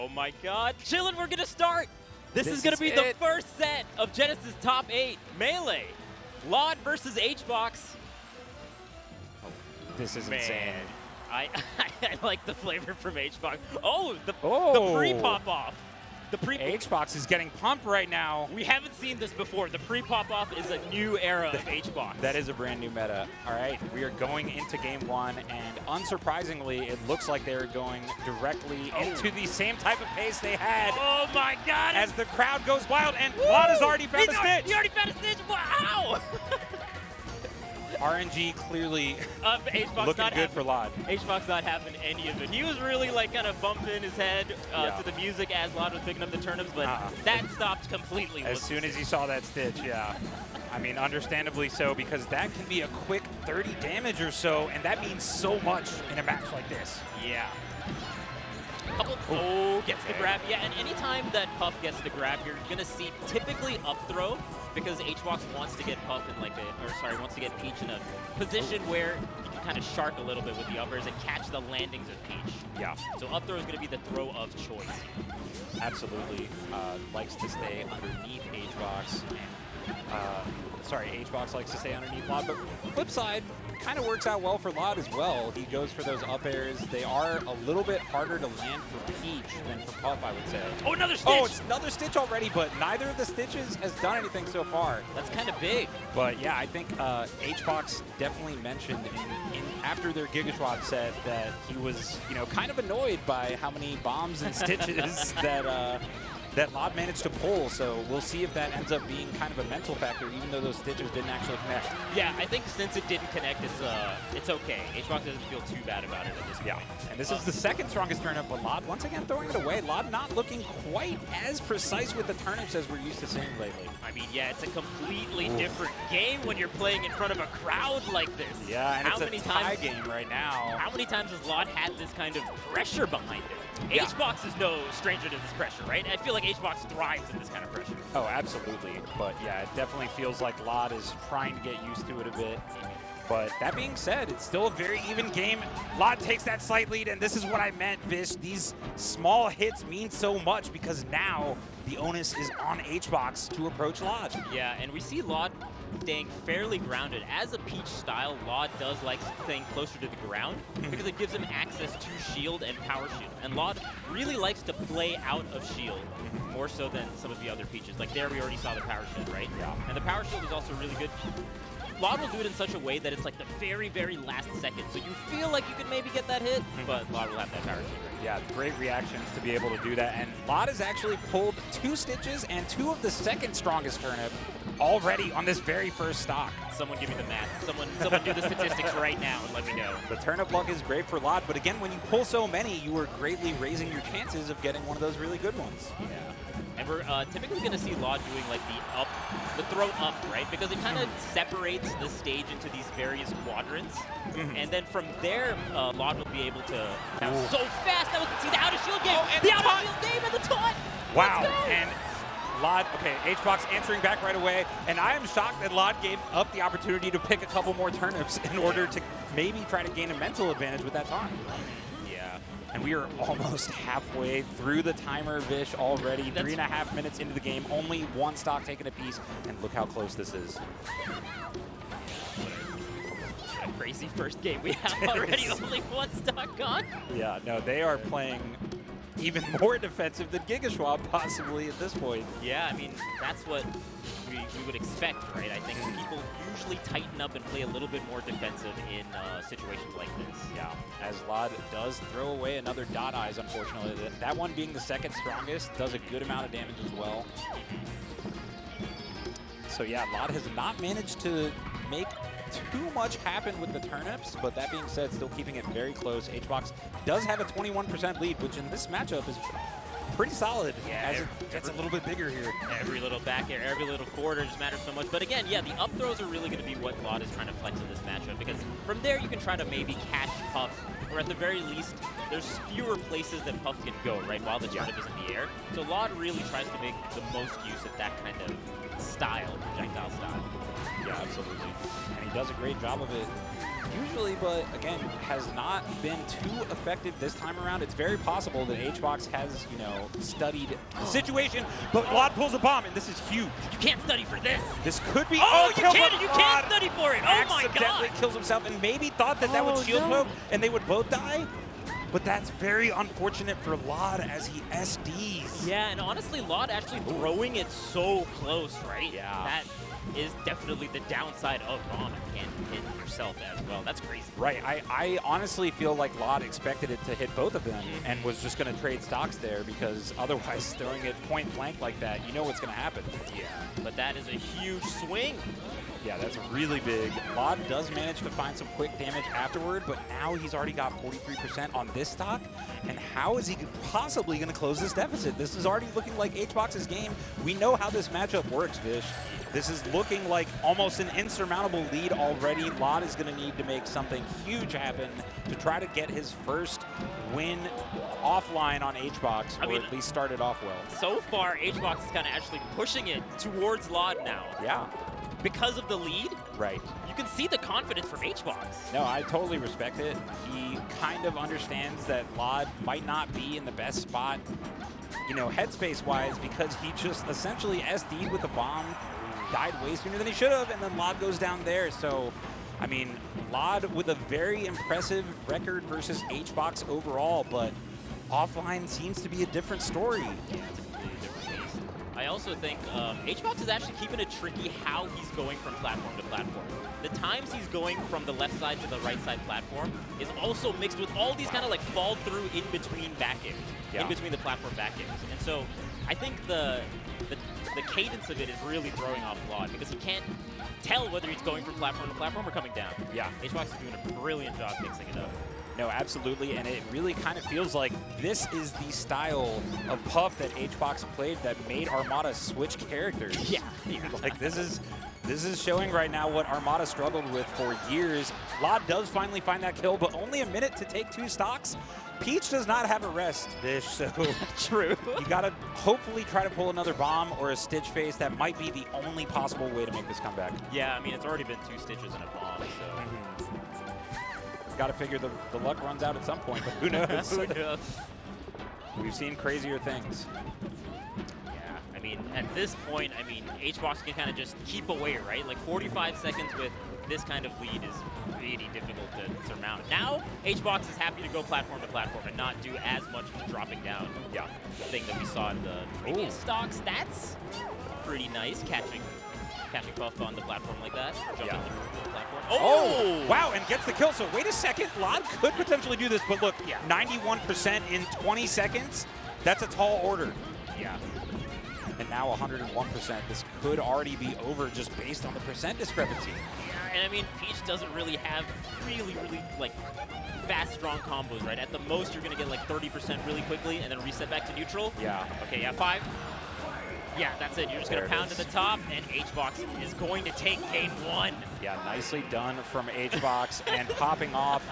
Oh my god. Chillin', we're gonna start. This is gonna be it. the first set of Genesis Top 8 Melee. Llod versus Hbox. This is Man. insane. I like the flavor from Hbox. Oh, the Oh. pre-pop off. The pre Hbox is getting pumped right now. We haven't seen this before. The pre-pop off is a new era of Hbox. That is a brand new meta. All right, we are going into game one, and unsurprisingly, it looks like they're going directly into the same type of pace they had Oh my god! as the crowd goes wild, and Llod has already found a stitch. He already found a stitch. Wow! RNG clearly Hbox looking not good for Llod. Hbox not having any of it. He was really like kind of bumping his head to the music as Llod was picking up the turnips, but that stopped completely. As soon as he saw that stitch, yeah. I mean, understandably so, because that can be a quick 30 damage or so, and that means so much in a match like this. Yeah. Gets the grab. Yeah, and anytime that Puff gets the grab, you're gonna see typically up throw, because Hbox wants to get Puff in wants to get Peach in a position where you can kind of shark a little bit with the uppers and catch the landings of Peach. Yeah. So up throw is gonna be the throw of choice. Absolutely. Likes to stay underneath Hbox. Hbox likes to stay underneath Llod, but flip side, kind of works out well for Llod as well. He goes for those up airs. They are a little bit harder to land for Peach than for Puff, I would say. Oh, another stitch! Oh, it's another stitch already, but neither of the stitches has done anything so far. That's kind of big. But yeah, I think Hbox definitely mentioned after their Gigaschwab set that he was, kind of annoyed by how many bombs and stitches that Llod managed to pull, so we'll see if that ends up being kind of a mental factor, even though those stitches didn't actually connect. Yeah, I think since it didn't connect, it's okay. Hbox doesn't feel too bad about it at this point. And this is the second strongest turnip, but Llod once again throwing it away. Llod not looking quite as precise with the turnips as we're used to seeing lately. I mean, yeah, it's a completely different game when you're playing in front of a crowd like this. Yeah, and how it's many a tie times, game right now. How many times has Llod had this kind of pressure behind it? Yeah. Hbox is no stranger to this pressure, right? I feel like Hbox thrives in this kind of pressure. Oh, absolutely. But yeah, it definitely feels like Llod is trying to get used to it a bit. But that being said, it's still a very even game. Llod takes that slight lead, and this is what I meant, Vish. These small hits mean so much because now the onus is on Hbox to approach Llod. Yeah, and we see Llod staying fairly grounded. As a Peach style, Llod does like staying closer to the ground because it gives him access to shield and power shield. And Llod really likes to play out of shield more so than some of the other Peaches. Like there we already saw the power shield, right? Yeah. And the power shield is also really good. Llod will do it in such a way that it's like the very, very last second. So you feel like you could maybe get that hit, but Llod will have that power shield. Yeah, great reactions to be able to do that. And Llod has actually pulled 2 stitches and 2 of the second strongest turnip already on this very first stock. Someone give me the math. Someone do the statistics right now and let me know. The turnip luck is great for Llod, but again, when you pull so many, you are greatly raising your chances of getting one of those really good ones. Yeah. And we're typically going to see Llod doing like the throw up, right? Because it kind of separates the stage into these various quadrants. And then from there, Llod will be able to so fast. That was the out of shield game. Oh, and the out of shield game and the taunt. Wow. And Llod, okay, Hbox answering back right away. And I am shocked that Llod gave up the opportunity to pick a couple more turnips in order to maybe try to gain a mental advantage with that taunt. And we are almost halfway through the timer, Vish, already. 3.5 minutes into the game, only 1 stock taken apiece, and look how close this is. What a crazy first game we have already. Only 1 stock gone. Yeah, no, they are playing even more defensive than Gigaschwab possibly at this point. Yeah, I mean, that's what we would expect, right? I think people usually tighten up and play a little bit more defensive in situations like this. Yeah, as Llod does throw away another dot eyes, unfortunately. That one being the second strongest does a good amount of damage as well. So yeah, Llod has not managed to make too much happen with the turnips, but that being said, still keeping it very close. Hbox does have a 21% lead, which in this matchup is pretty solid. Yeah, as it gets a little bit bigger here. Every little back air, every little quarter just matters so much. But again, yeah, the up throws are really going to be what Llod is trying to flex in this matchup, because from there you can try to maybe catch Puff, or at the very least, there's fewer places that Puff can go, right, while the turnip is in the air. So Llod really tries to make the most use of that kind of style, projectile style. Yeah, absolutely. And he does a great job of it. usually, but again, has not been too effective this time around. It's very possible that HBox has, you know, studied the situation, but Llod pulls a bomb, and this is huge. You can't study for this. This could be. Oh, you kill, can't study for it. Oh my accidentally God. kills himself, and maybe thought that that would shield poke, and they would both die. But that's very unfortunate for Llod as he SDs. Yeah, and honestly, Llod actually throwing it so close, right? Yeah. That is definitely the downside of bomb. You can't hit yourself as well. That's crazy. Right. I honestly feel like Llod expected it to hit both of them and was just going to trade stocks there, because otherwise throwing it point blank like that, you know what's going to happen. Yeah, but that is a huge swing. Yeah, that's really big. Llod does manage to find some quick damage afterward, but now he's already got 43% on this stock. And how is he possibly going to close this deficit? This is already looking like HBox's game. We know how this matchup works, Vish. This is looking like almost an insurmountable lead already. Llod is going to need to make something huge happen to try to get his first win offline on HBox, or at least start it off well. So far, HBox is kind of actually pushing it towards Llod now. Yeah. Because of the lead, right? You can see the confidence from HBox. No, I totally respect it. He kind of understands that Llod might not be in the best spot, you know, headspace-wise, because he just essentially SD'd with a bomb, died way sooner than he should have, and then Llod goes down there. So, I mean, Llod with a very impressive record versus HBox overall, but offline seems to be a different story. Yeah, it's a completely different beast. I also think HBox is actually keeping it tricky how he's going from platform to platform. The times he's going from the left side to the right side platform is also mixed with all these kind of like fall through in between back airs, in between the platform back airs. And so I think the cadence of it is really throwing off Llod, because he can't tell whether he's going from platform to platform or coming down. Yeah. HBox is doing a brilliant job mixing it up. No, absolutely, and it really kind of feels like this is the style of Puff that HBox played that made Armada switch characters. Yeah. Like this is showing right now what Armada struggled with for years. Llod does finally find that kill, but only a minute to take 2 stocks. Peach does not have a rest, Vish, so true. You gotta hopefully try to pull another bomb or a stitch face. That might be the only possible way to make this comeback. Yeah, I mean, it's already been 2 stitches and a bomb, so. Got to figure the luck runs out at some point, but who knows? Who knows? We've seen crazier things. Yeah, I mean, at this point, I mean, HBox can kind of just keep away, right? Like 45 seconds with this kind of lead is really difficult to surmount. Now, HBox is happy to go platform to platform and not do as much of the dropping down thing that we saw in the previous stocks. That's pretty nice, catching Puff on the platform like that. Jumping through the platform. Oh! Wow, and gets the kill. So wait a second. Llod could potentially do this, but look, 91% in 20 seconds. That's a tall order. Yeah. And now 101%. This could already be over just based on the percent discrepancy. Yeah, and I mean, Peach doesn't really have really, like, fast, strong combos, right? At the most, you're going to get like 30% really quickly and then reset back to neutral. Yeah. Okay, yeah, 5. Yeah, that's it. You're just going to pound to the top, and HBox is going to take game 1. Yeah, nicely done from HBox, and popping off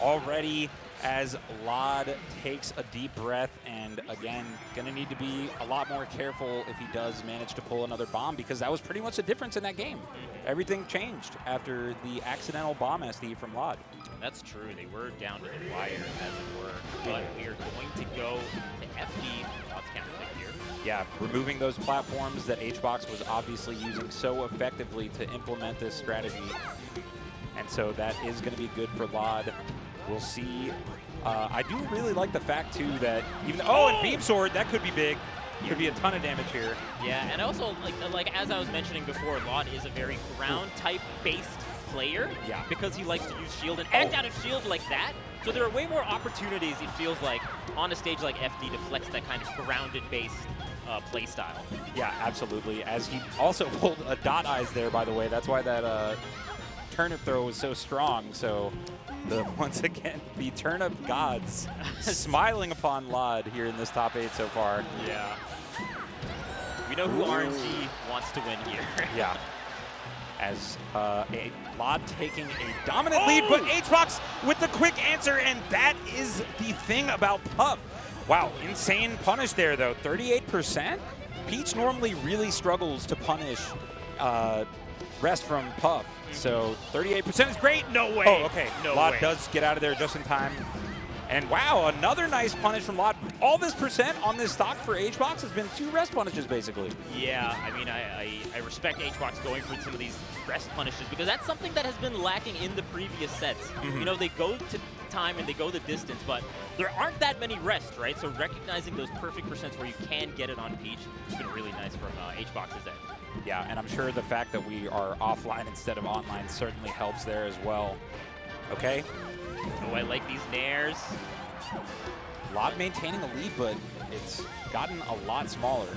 already as Llod takes a deep breath, and again, going to need to be a lot more careful if he does manage to pull another bomb, because that was pretty much the difference in that game. Everything changed after the accidental bomb SD from Llod. That's true. They were down to the wire, as it were, but we are going to go to FD. Llod's counter pick here. Yeah, removing those platforms that HBox was obviously using so effectively to implement this strategy. And so that is going to be good for Llod. We'll see. I do really like the fact, too, that even... and Beam Sword, that could be big. Could be a ton of damage here. Yeah, and also, like as I was mentioning before, Llod is a very ground-type based player. Yeah. Because he likes to use shield and act out of shield like that. So there are way more opportunities, it feels like, on a stage like FD to flex that kind of grounded-based play style. Yeah, absolutely. As he also pulled a dot eyes there, by the way. That's why that turnip throw was so strong. So once again, the turnip gods smiling upon Llod here in this top 8 so far. Yeah. We know who RNG wants to win here. Yeah. As Llod taking a dominant lead, but HBox with the quick answer, and that is the thing about Puff. Wow, insane punish there, though. 38%? Peach normally really struggles to punish rest from Puff. So 38% is great. No way. Oh, okay. No Llod way. does get out of there just in time. And wow, another nice punish from Llod. All this percent on this stock for Hbox has been 2 rest punishes, basically. Yeah, I mean, I respect Hbox going for some of these rest punishes because that's something that has been lacking in the previous sets. You know, they go to time and they go the distance, but there aren't that many rests, right? So recognizing those perfect percents where you can get it on Peach has been really nice from Hbox's end. Yeah, and I'm sure the fact that we are offline instead of online certainly helps there as well. Okay. Oh, I like these nairs. Llod maintaining a lead, but it's gotten a lot smaller.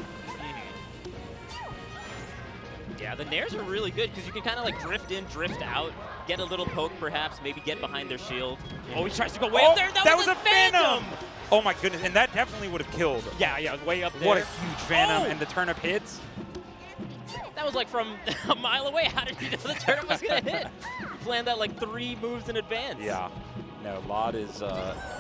Yeah, the nairs are really good because you can kind of like drift in, drift out, get a little poke perhaps, maybe get behind their shield. Oh, he tries to go way up there. That was a phantom! Oh my goodness, and that definitely would have killed. Yeah, it was way up there. What a huge phantom, and the turnip hits. That was like from a mile away. How did you know the turnip was going to hit? You planned that like 3 moves in advance. Yeah. No, Llod is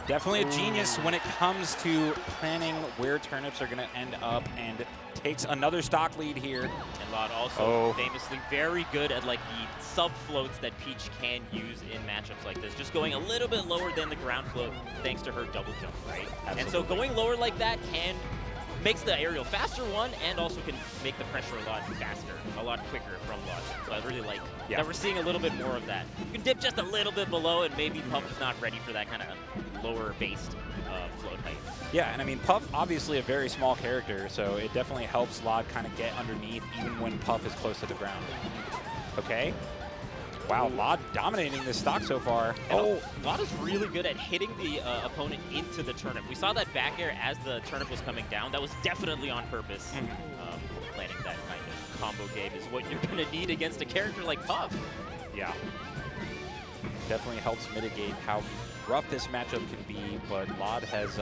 definitely a genius when it comes to planning where turnips are going to end up, and takes another stock lead here. And Llod also famously very good at like the sub floats that Peach can use in matchups like this. Just going a little bit lower than the ground float thanks to her double jump, right? Absolutely. And so going lower like that makes the aerial faster, one, and also can make the pressure a lot faster, a lot quicker from Llod. So I really like that we're seeing a little bit more of that. You can dip just a little bit below, and maybe Puff is not ready for that kind of lower-based float height. Yeah, and I mean, Puff, obviously a very small character, so it definitely helps Llod kind of get underneath even when Puff is close to the ground. Okay. Wow, Llod dominating this stock so far. And Llod is really good at hitting the opponent into the turnip. We saw that back air as the turnip was coming down. That was definitely on purpose. Planning that kind of combo game is what you're going to need against a character like Puff. Yeah. Definitely helps mitigate how rough this matchup can be, but Llod has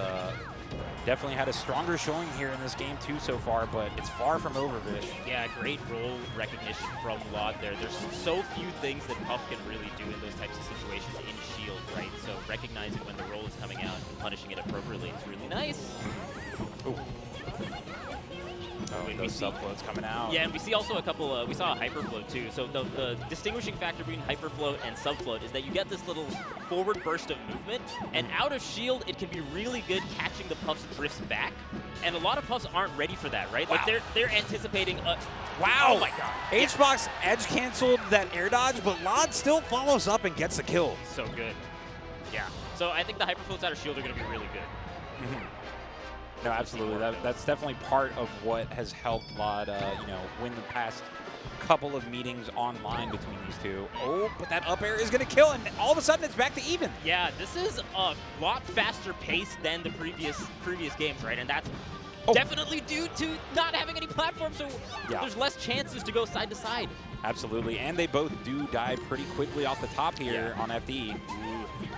definitely had a stronger showing here in this game too so far, but it's far from over, Vish. Yeah, great role recognition from Llod there. There's so few things that Puff can really do in those types of situations in shield, right? So recognizing when the roll is coming out and punishing it appropriately is really nice. Ooh. Oh, those sub-floats coming out. Yeah, and we see also a couple, we saw a hyperfloat too. So the distinguishing factor between hyperfloat and subfloat is that you get this little forward burst of movement, and out of shield, it can be really good catching the Puff's drifts back. And a lot of Puffs aren't ready for that, right? Wow. Like they're anticipating a... Wow! Oh my god. Hbox edge canceled that air dodge, but Llod still follows up and gets the kill. So good. Yeah. So I think the hyperfloats out of shield are going to be really good. No, absolutely. That's definitely part of what has helped Llod, win the past couple of meetings online between these two. Oh, but that up air is going to kill, and all of a sudden it's back to even. Yeah, this is a lot faster pace than the previous games, right? And that's definitely due to not having any platform, so there's less chances to go side to side. Absolutely, and they both do die pretty quickly off the top here on FD.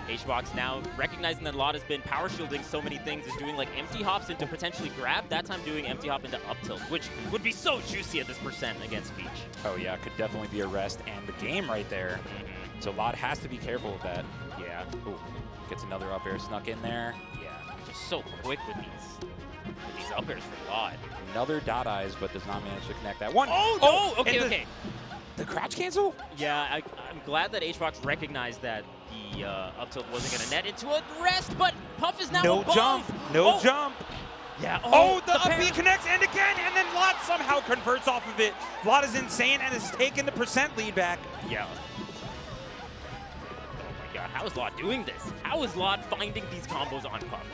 Hbox now recognizing that Llod has been power shielding so many things, is doing like empty hops into potentially grab, that time doing empty hop into up tilt, which would be so juicy at this percent against Peach. Oh yeah, could definitely be a rest and the game right there. So Llod has to be careful with that. Yeah. Ooh, gets another up air snuck in there. Yeah, just so quick with these up airs for Llod. Another dot eyes, but does not manage to connect that one. Oh no! Okay. The crouch cancel? Yeah, I'm glad that Hbox recognized that the up tilt wasn't going to net into a rest, but Puff is now above. No jump. Yeah. The up B connects, and again, and then Llod somehow converts off of it. Llod is insane and has taken the percent lead back. Yeah. Oh my god, how is Llod doing this? How is Llod finding these combos on Puff?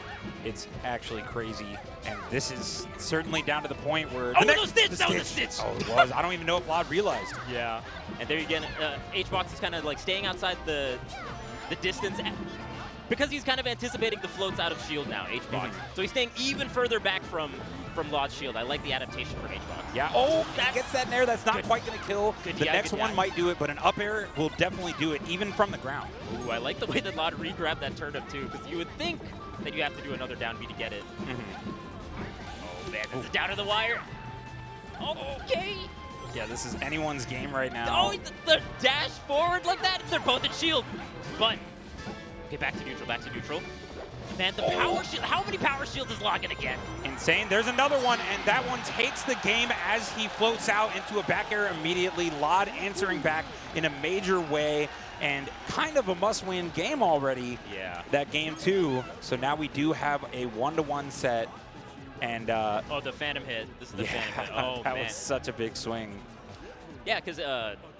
It's actually crazy, and this is certainly down to the point where that was a stitch! Oh, it was. I don't even know if Llod realized. Yeah. And there again, Hbox is kind of like staying outside the distance because he's kind of anticipating the floats out of shield now, Hbox. So he's staying even further back from Llod's shield. I like the adaptation from Hbox. Yeah. He gets that nair. That's not quite going to kill. The next one might do it, but an up air will definitely do it, even from the ground. Ooh, I like the way that Llod re-grabbed that turnip too, because you would think that you have to do another down B to get it. Oh man, this is down to the wire. Okay. Yeah, this is anyone's game right now. Oh, the dash forward like that. They're both at shield. But, okay, back to neutral. man, the power shield. How many power shields is Llod gonna get? Insane. There's another one, and that one takes the game as he floats out into a back air immediately. Llod answering back in a major way, and kind of a must-win game already. Yeah. That game too. So now we do have a 1-to-1 set, and oh, the Phantom hit. This is the Phantom hit. Oh, that man. was such a big swing. Yeah, because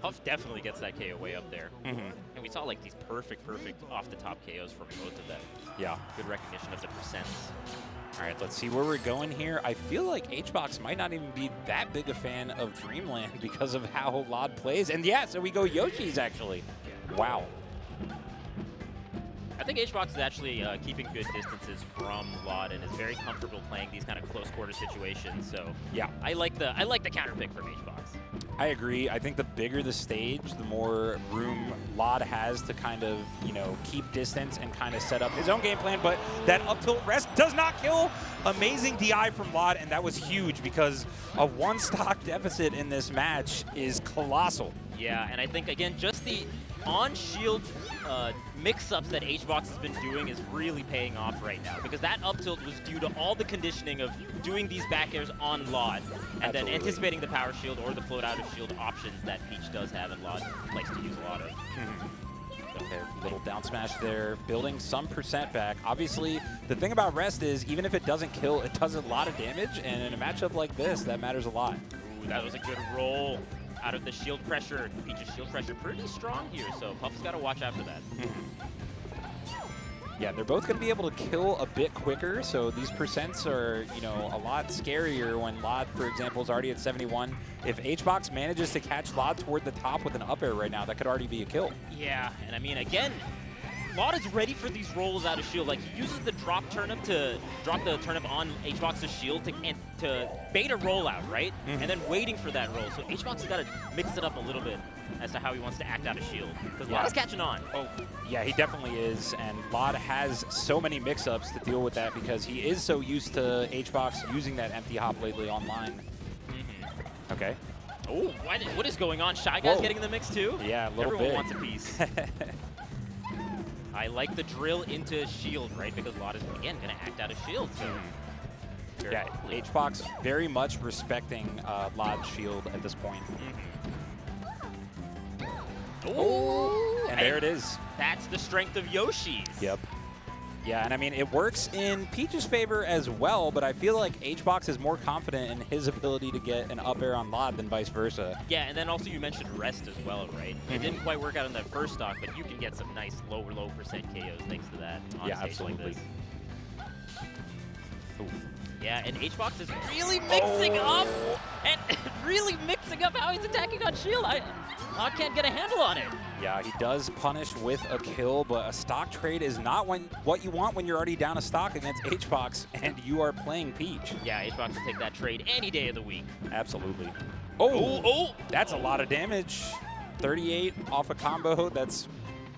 Puff definitely gets that KO way up there. Mm-hmm. And we saw like these perfect off-the-top KOs from both of them. Yeah. Good recognition of the percents. All right, let's see where we're going here. I feel like HBox might not even be that big a fan of Dreamland because of how Llod plays. And yeah, so we go Yoshi's actually. Wow. I think HBox is actually keeping good distances from Llod and is very comfortable playing these kind of close quarter situations. So yeah, I like the counter pick from HBox. I agree. I think the bigger the stage, the more room Llod has to kind of, you know, keep distance and kind of set up his own game plan. But that up tilt rest does not kill. Amazing DI from Llod, and that was huge because a 1-stock deficit in this match is colossal. Yeah, and I think, again, just the on-shield mix-ups that HBox has been doing is really paying off right now, because that up tilt was due to all the conditioning of doing these back airs on Llod and then anticipating the power shield or the float out of shield options that Peach does have and Llod likes to use a lot of. Okay, little down smash there, building some percent back. Obviously, the thing about rest is even if it doesn't kill, it does a lot of damage, and in a matchup like this, that matters a lot. Ooh, that was a good roll out of the shield pressure. Peach's shield pressure pretty strong here, so Puff's got to watch out for that. Yeah, they're both going to be able to kill a bit quicker, so these percents are, you know, a lot scarier when Llod, for example, is already at 71. If HBox manages to catch Llod toward the top with an up air right now, that could already be a kill. Yeah, and I mean, again, Llod is ready for these rolls out of shield. Like, he uses the drop turnip to drop the turnip on HBox's shield to bait a rollout, right? And then waiting for that roll. So HBox has got to mix it up a little bit as to how he wants to act out of shield. Because Llod is catching on. Oh, yeah, he definitely is. And Llod has so many mix-ups to deal with that because he is so used to HBox using that empty hop lately online. Okay. Oh, what is going on? Shy Guy's getting in the mix too? Yeah, a little Everyone bit. wants a piece. I like the drill into shield, right? Because Llod is, again, going to act out of shield. So yeah, HBox very much respecting Llod's shield at this point. Oh, and there it is. That's the strength of Yoshi's. Yep. Yeah, and I mean, it works in Peach's favor as well, but I feel like HBox is more confident in his ability to get an up air on Llod than vice versa. Yeah, and then also you mentioned rest as well, right? It didn't quite work out in that first stock, but you can get some nice low percent KOs thanks to that on stage absolutely. like this. Yeah, and HBox is really mixing up and really mixing up how he's attacking on shield. Llod can't get a handle on it. Yeah, he does punish with a kill, but a stock trade is not what you want when you're already down a stock against HBox and you are playing Peach. Yeah, HBox will take that trade any day of the week. Absolutely. Oh, that's a lot of damage. 38 off a combo. That's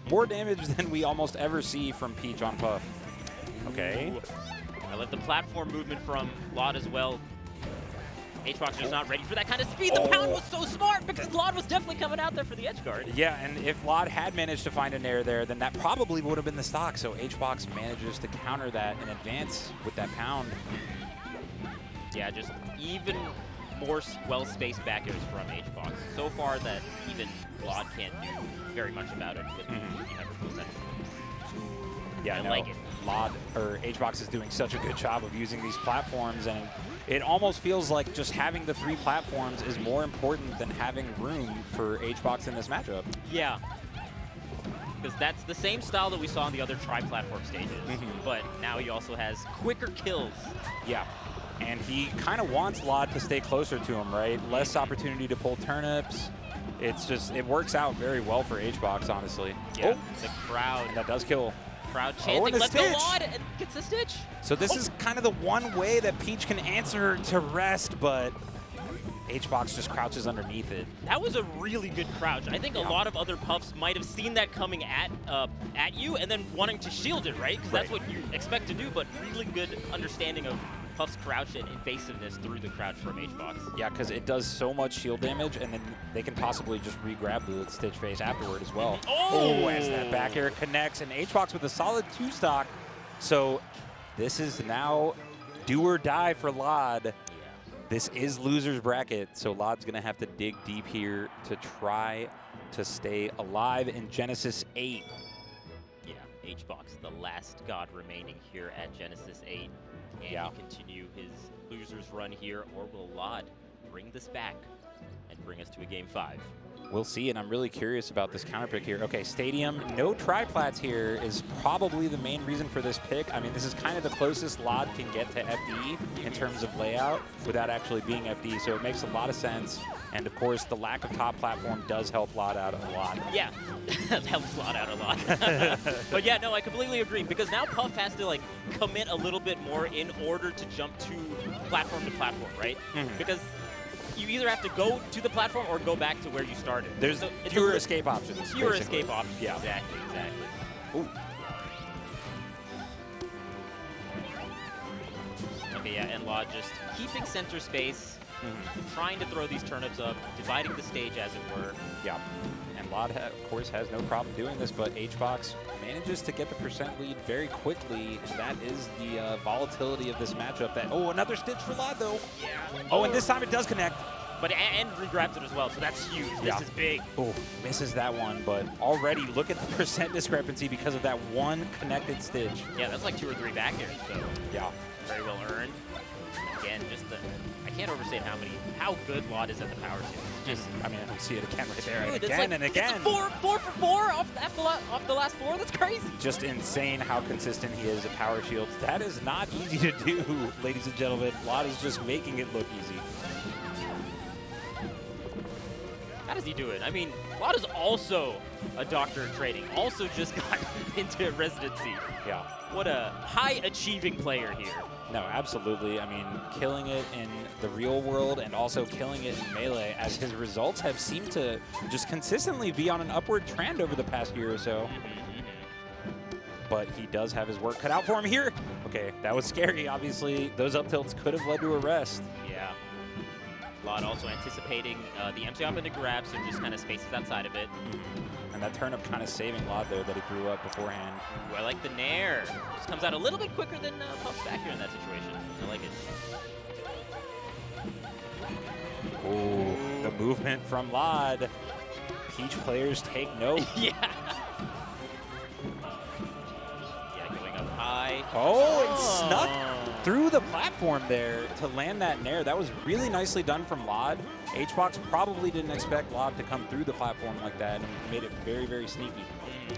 more damage than we almost ever see from Peach on Puff. Okay. I love the platform movement from Llod as well. HBox is not ready for that kind of speed. The pound was so smart because Llod was definitely coming out there for the edge guard. Yeah, and if Llod had managed to find a nair there, then that probably would have been the stock. So HBox manages to counter that in advance with that pound. Yeah, just even more well-spaced back airs from HBox. So far that even Llod can't do very much about it with Yeah, I like it. Llod, or HBox is doing such a good job of using these platforms, and it almost feels like just having the 3 platforms is more important than having room for HBox in this matchup. Yeah. Because that's the same style that we saw on the other tri-platform stages, but now he also has quicker kills. Yeah, and he kind of wants Llod to stay closer to him, right? Less opportunity to pull turnips. It's just, it works out very well for HBox, honestly. Yeah, the crowd. And that does kill. Crowd chanting, let's go Llod, and gets the stitch. So this is kind of the one way that Peach can answer to rest, but HBox just crouches underneath it. That was a really good crouch. I think a lot of other Puffs might have seen that coming at you and then wanting to shield it, right? Because that's what you expect to do, but really good understanding of Puff's crouch and invasiveness through the crouch from HBox. Yeah, because it does so much shield damage, and then they can possibly just re-grab the Stitch face afterward as well. Oh, as that back air connects, and HBox with a solid 2 stock So this is now do or die for Llod. Yeah. This is loser's bracket, so Lod's going to have to dig deep here to try to stay alive in Genesis 8. Yeah, HBox, the last god remaining here at Genesis 8. Can he continue his loser's run here, or will Llod bring this back and bring us to a Game 5? We'll see, and I'm really curious about this counter pick here. Okay, Stadium, no triplats here is probably the main reason for this pick. I mean, this is kind of the closest Llod can get to FD in terms of layout without actually being FD, so it makes a lot of sense. And of course, the lack of top platform does help Llod out a lot. Yeah, that helps Llod out a lot. But yeah, no, I completely agree, because now Puff has to like commit a little bit more in order to jump to platform, right? Because you either have to go to the platform or go back to where you started. There's fewer escape options. Fewer escape options, yeah. Exactly. Ooh. Okay, yeah, and Llod just keeping center space, trying to throw these turnips up, dividing the stage, as it were. Yeah, and Llod, of course, has no problem doing this, but HBox manages to get the percent lead very quickly, and that is the volatility of this matchup. Oh, another stitch for Llod, though. Yeah. Oh, and this time it does connect. But and regrabs it as well, so that's huge. This is big. Oh, misses that one, but already look at the percent discrepancy because of that one connected stitch. Yeah, that's like 2 or 3 back airs, so yeah, very well earned. Again, just I can't overstate how good Llod is at the power shield. Just, I mean, I see it again right there, Dude, and again like, and again. It's a 4 for 4 off the last 4. That's crazy. Just insane how consistent he is at power shields. That is not easy to do, ladies and gentlemen. Llod is just making it look easy. How does he do it? I mean, Llod is also a doctor in training, also just got into residency. Yeah. What a high-achieving player here. No, absolutely. I mean, killing it in the real world and also killing it in Melee, as his results have seemed to just consistently be on an upward trend over the past year or so. But he does have his work cut out for him here. Okay, that was scary, obviously. Those up tilts could have led to a rest. Yeah. Llod also anticipating the empty up into grab, so just kind of spaces outside of it. And that turnip kind of saving Llod there that he threw up beforehand. Ooh, I like the nair. Just comes out a little bit quicker than Puff's back here in that situation. I like it. Ooh, the movement from Llod. Peach players take note. Yeah. Yeah, going up high. Oh, and snuck through the platform there to land that nair. That was really nicely done from Llod. HBox probably didn't expect Llod to come through the platform like that and made it very, very sneaky.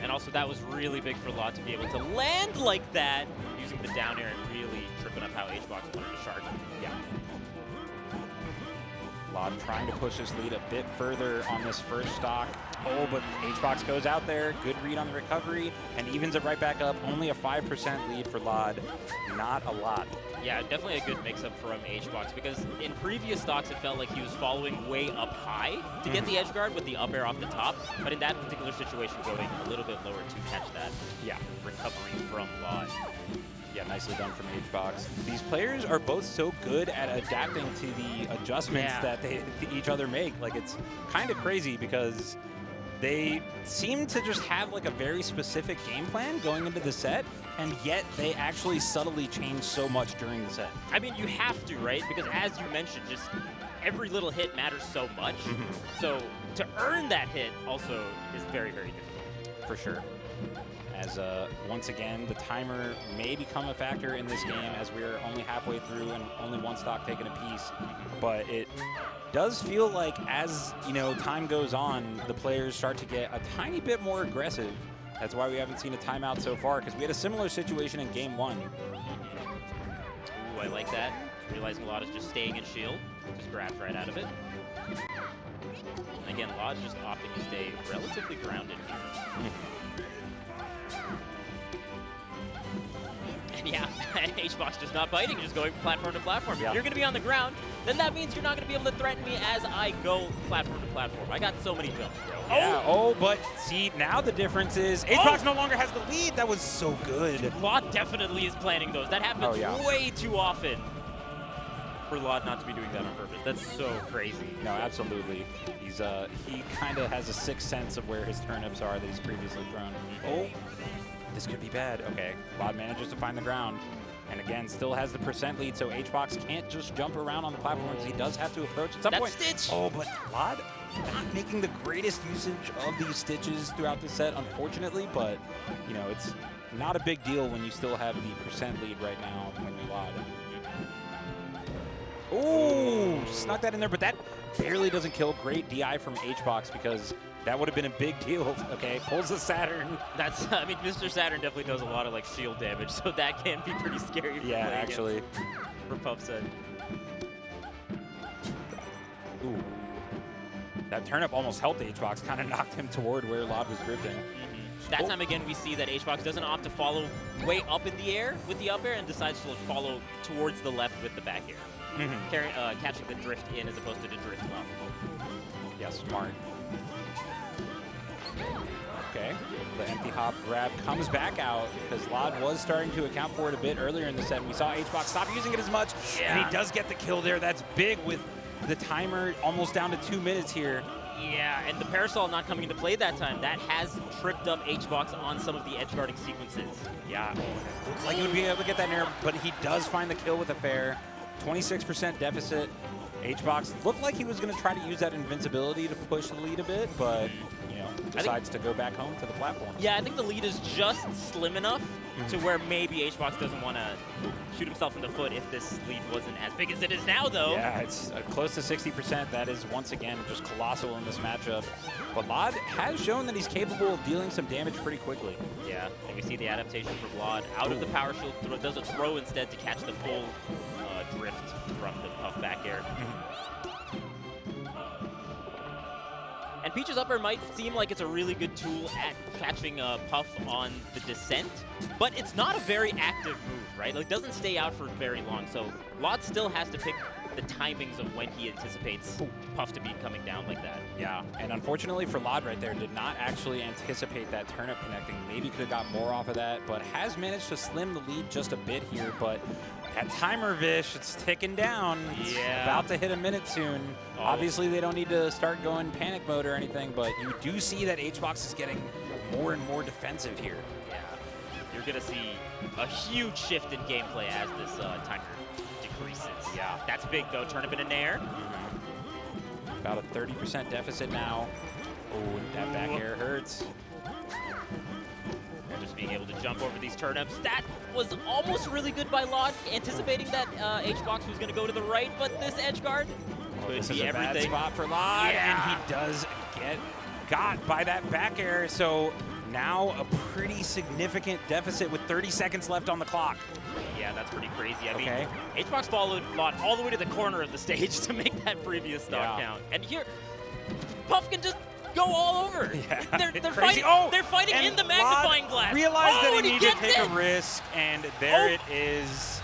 And also that was really big for Llod to be able to land like that, using the down air and really tripping up how HBox wanted to charge him. Yeah. Llod trying to push his lead a bit further on this first stock. Oh, but HBox goes out there. Good read on the recovery and evens it right back up. Only a 5% lead for Llod. Not a lot. Yeah, definitely a good mix-up from HBox, because in previous stocks it felt like he was following way up high to get the edge guard with the up air off the top, but in that particular situation going a little bit lower to catch that recovery from Llod. Yeah, nicely done from HBox. These players are both so good at adapting to the adjustments that each other make. Like, it's kind of crazy because they seem to just have like a very specific game plan going into the set, and yet they actually subtly change so much during the set. I mean, you have to, right? Because as you mentioned, just every little hit matters so much. So to earn that hit also is very, very difficult. For sure. As once again, the timer may become a factor in this game, as we're only halfway through and only one stock taken a piece. But it does feel like as time goes on, the players start to get a tiny bit more aggressive. That's why we haven't seen a timeout so far, because we had a similar situation in game 1. Ooh, I like that. Realizing Llod is just staying in shield, just grabs right out of it. And again, Llod's just opting to stay relatively grounded here. And yeah, HBox just not biting, just going platform to platform. If you're going to be on the ground, then that means you're not going to be able to threaten me as I go platform to platform. I got so many jumps, bro. Yeah, but see, now the difference is HBox no longer has the lead. That was so good. Llod definitely is planning those. That happens way too often for Llod not to be doing that on purpose. That's so crazy. No, absolutely. He's he kind of has a sixth sense of where his turnips are that he's previously thrown. This could be bad. Okay, Llod manages to find the ground. And again, still has the percent lead, so HBox can't just jump around on the platforms. He does have to approach at some point. Stitch! Oh, but Llod not making the greatest usage of these stitches throughout the set, unfortunately, but, you know, it's not a big deal when you still have the percent lead right now when you're Llod. Oh, snuck that in there, but that barely doesn't kill. Great DI from HBox because that would have been a big deal. Okay, pulls the Saturn. That's, I mean, Mr. Saturn definitely does a lot of like shield damage, so that can be pretty scary. Yeah, actually. For Puff said. Ooh. That turnip almost helped HBox, kind of knocked him toward where Llod was drifting. That time again, we see that HBox doesn't opt to follow way up in the air with the up air and decides to follow towards the left with the back air. Catching the drift in as opposed to the drift up. Yeah, smart. Okay, the empty hop grab comes back out because Llod was starting to account for it a bit earlier in the set. We saw HBox stop using it as much, and he does get the kill there. That's big with the timer almost down to 2 minutes here. Yeah, and the Parasol not coming into play that time. That has tripped up HBox on some of the edge guarding sequences. Yeah, looks like he would be able to get that in there, but he does find the kill with a fair. 26% deficit. HBox looked like he was going to try to use that invincibility to push the lead a bit, but you know, decides to go back home to the platform. Yeah, I think the lead is just slim enough to where maybe HBox doesn't want to shoot himself in the foot if this lead wasn't as big as it is now, though. Yeah, it's close to 60%. That is, once again, just colossal in this matchup. But Llod has shown that he's capable of dealing some damage pretty quickly. Yeah, and we see the adaptation from Llod. Out of the power shield, does a throw instead to catch the full drift from the Puff back air. And Peach's upper might seem like it's a really good tool at catching Puff on the descent, but it's not a very active move, right? Like, it doesn't stay out for very long, so Llod still has to pick the timings of when he anticipates Puff to be coming down like that. Yeah, and unfortunately for Llod right there, did not actually anticipate that turnip connecting. Maybe could have got more off of that, but has managed to slim the lead just a bit here, but that timer, Vish, it's ticking down. It's about to hit a minute soon. Obviously, they don't need to start going panic mode or anything, but you do see that HBox is getting more and more defensive here. Yeah, you're going to see a huge shift in gameplay as this timer decreases. Yeah, that's big, though. Turnip in an air. About a 30% deficit now. Oh, that back air hurts. Just being able to jump over these turnips. That was almost really good by Llod, anticipating that HBox was going to go to the right, but this edge guard could this be is a everything. bad spot for Llod, and he does get got by that back air, so now a pretty significant deficit with 30 seconds left on the clock. Yeah, that's pretty crazy. I mean, HBox followed Llod all the way to the corner of the stage to make that previous stock count. And here, Puff can just go all over. Yeah, they're fighting, they're fighting in the magnifying glass. Realized that he needed to take a risk, and there it is.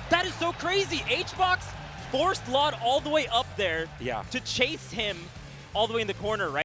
That is so crazy. HBox forced Llod all the way up there to chase him all the way in the corner, right?